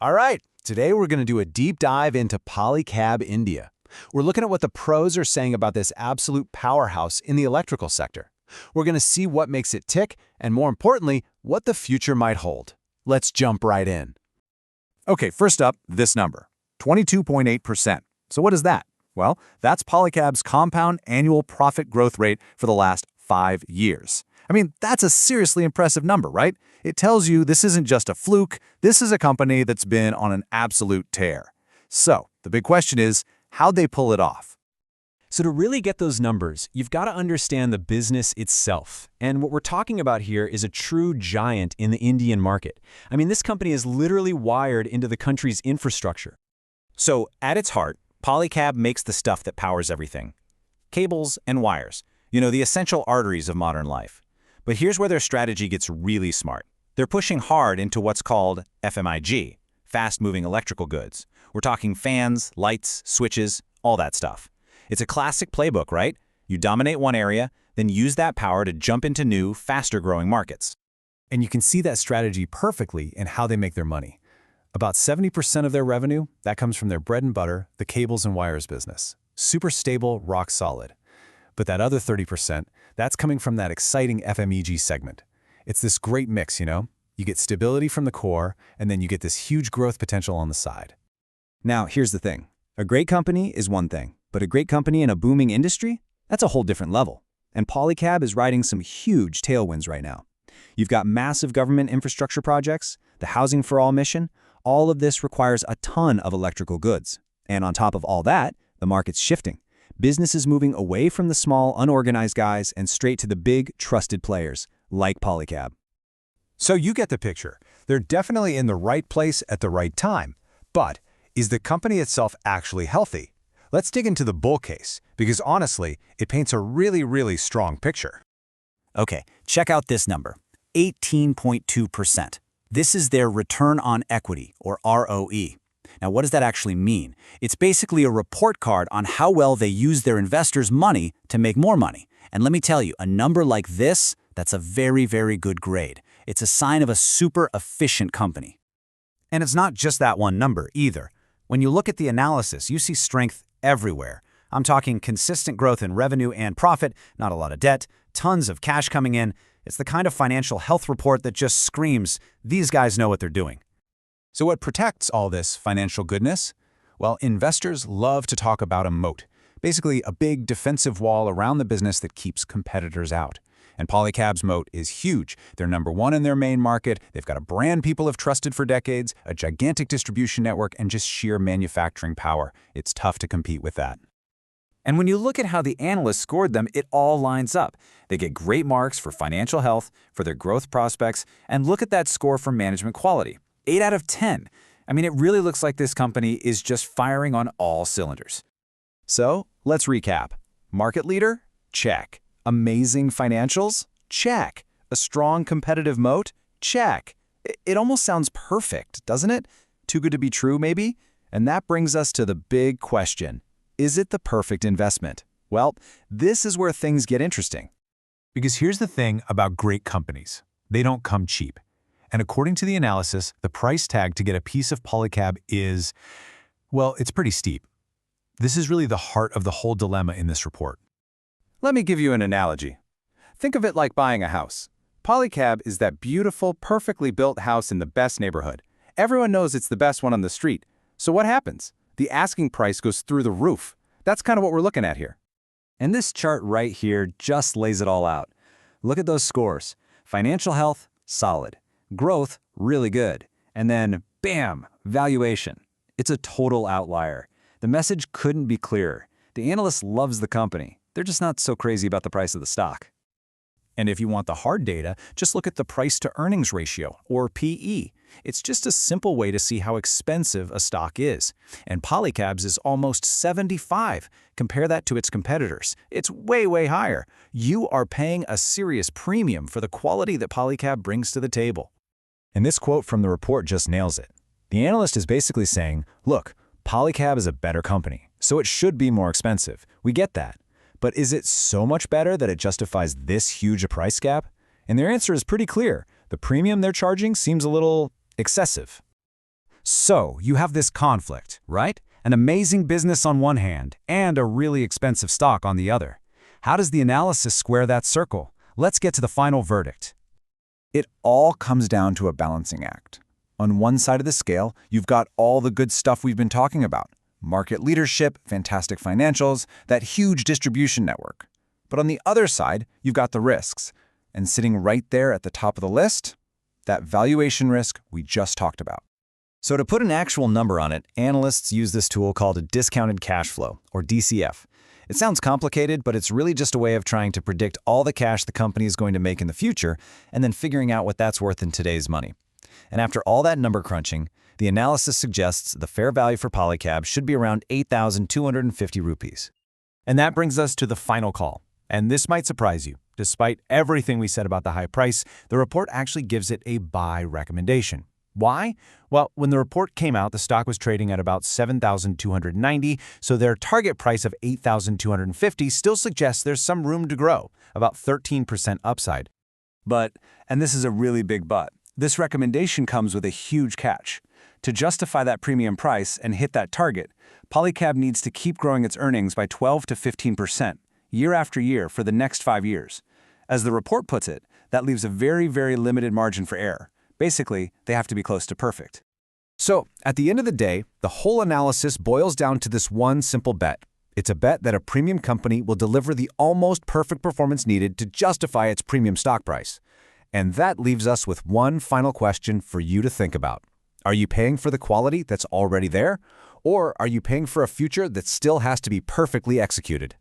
All right, today we're going to do a deep dive into Polycab India. We're looking at what the pros are saying about this absolute powerhouse in the electrical sector. We're going to see what makes it tick, and more importantly, what the future might hold. Let's jump right in. Okay, first up, this number, 22.8%. So what is that? Well, that's Polycab's compound annual profit growth rate for the last 5 years. I mean, that's a seriously impressive number, right? It tells you this isn't just a fluke, this is a company that's been on an absolute tear. So, the big question is, how'd they pull it off? So to really get those numbers, you've got to understand the business itself. And what we're talking about here is a true giant in the Indian market. I mean, this company is literally wired into the country's infrastructure. So, at its heart, Polycab makes the stuff that powers everything. Cables and wires. You know, the essential arteries of modern life. But here's where their strategy gets really smart. They're pushing hard into what's called FMEG, fast-moving electrical goods. We're talking fans, lights, switches, all that stuff. It's a classic playbook, right? You dominate one area, then use that power to jump into new, faster-growing markets. And you can see that strategy perfectly in how they make their money. About 70% of their revenue, that comes from their bread and butter, the cables and wires business. Super stable, rock solid. But that other 30%, that's coming from that exciting FMEG segment. It's this great mix, you know? You get stability from the core, and then you get this huge growth potential on the side. Now, here's the thing. A great company is one thing, but a great company in a booming industry? That's a whole different level. And Polycab is riding some huge tailwinds right now. You've got massive government infrastructure projects, the Housing for All mission. All of this requires a ton of electrical goods. And on top of all that, the market's shifting. Business is moving away from the small, unorganized guys and straight to the big, trusted players, like Polycab. So you get the picture. They're definitely in the right place at the right time. But is the company itself actually healthy? Let's dig into the bull case, because honestly, it paints a really strong picture. Okay, check out this number, 18.2%. This is their return on equity, or ROE. Now, what does that actually mean? It's basically a report card on how well they use their investors' money to make more money. And let me tell you, a number like this, that's a very good grade. It's a sign of a super efficient company. And it's not just that one number either. When you look at the analysis, you see strength everywhere. I'm talking consistent growth in revenue and profit, not a lot of debt, tons of cash coming in. It's the kind of financial health report that just screams, these guys know what they're doing. So what protects all this financial goodness? Well, investors love to talk about a moat, basically a big defensive wall around the business that keeps competitors out. And Polycab's moat is huge. They're number one in their main market, they've got a brand people have trusted for decades, a gigantic distribution network, and just sheer manufacturing power. It's tough to compete with that. And when you look at how the analysts scored them, it all lines up. They get great marks for financial health, for their growth prospects, and look at that score for management quality. 8 out of 10. I mean, it really looks like this company is just firing on all cylinders. So, let's recap. Market leader? Check. Amazing financials? Check. A strong competitive moat? Check. It almost sounds perfect, doesn't it? Too good to be true, maybe? And that brings us to the big question. Is it the perfect investment? Well, this is where things get interesting. Because here's the thing about great companies. They don't come cheap. And according to the analysis, the price tag to get a piece of Polycab is, well, it's pretty steep. This is really the heart of the whole dilemma in this report. Let me give you an analogy. Think of it like buying a house. Polycab is that beautiful, perfectly built house in the best neighborhood. Everyone knows it's the best one on the street. So what happens? The asking price goes through the roof. That's kind of what we're looking at here. And this chart right here just lays it all out. Look at those scores. Financial health, solid. Growth, really good. And then, bam, valuation. It's a total outlier. The message couldn't be clearer. The analyst loves the company. They're just not so crazy about the price of the stock. And if you want the hard data, just look at the price-to-earnings ratio, or PE. It's just a simple way to see how expensive a stock is. And Polycab's is almost 75. Compare that to its competitors. It's way higher. You are paying a serious premium for the quality that Polycab brings to the table. And this quote from the report just nails it. The analyst is basically saying, look, Polycab is a better company, so it should be more expensive. We get that. But is it so much better that it justifies this huge a price gap? And their answer is pretty clear. The premium they're charging seems a little excessive. So you have this conflict, right? An amazing business on one hand and a really expensive stock on the other. How does the analysis square that circle? Let's get to the final verdict. It all comes down to a balancing act. On one side of the scale, you've got all the good stuff we've been talking about. Market leadership, fantastic financials, that huge distribution network. But on the other side, you've got the risks. And sitting right there at the top of the list, that valuation risk we just talked about. So to put an actual number on it, analysts use this tool called a discounted cash flow, or DCF. It sounds complicated, but it's really just a way of trying to predict all the cash the company is going to make in the future and then figuring out what that's worth in today's money. And after all that number crunching, the analysis suggests the fair value for Polycab should be around 8,250 rupees. And that brings us to the final call. And this might surprise you. Despite everything we said about the high price, the report actually gives it a buy recommendation. Why? Well, when the report came out, the stock was trading at about 7,290, so their target price of 8,250 still suggests there's some room to grow, about 13% upside. But, and this is a really big but, this recommendation comes with a huge catch. To justify that premium price and hit that target, Polycab needs to keep growing its earnings by 12 to 15%, year after year for the next 5 years. As the report puts it, that leaves a very, very limited margin for error. Basically, they have to be close to perfect. So, at the end of the day, the whole analysis boils down to this one simple bet. It's a bet that a premium company will deliver the almost perfect performance needed to justify its premium stock price. And that leaves us with one final question for you to think about. Are you paying for the quality that's already there? Or are you paying for a future that still has to be perfectly executed?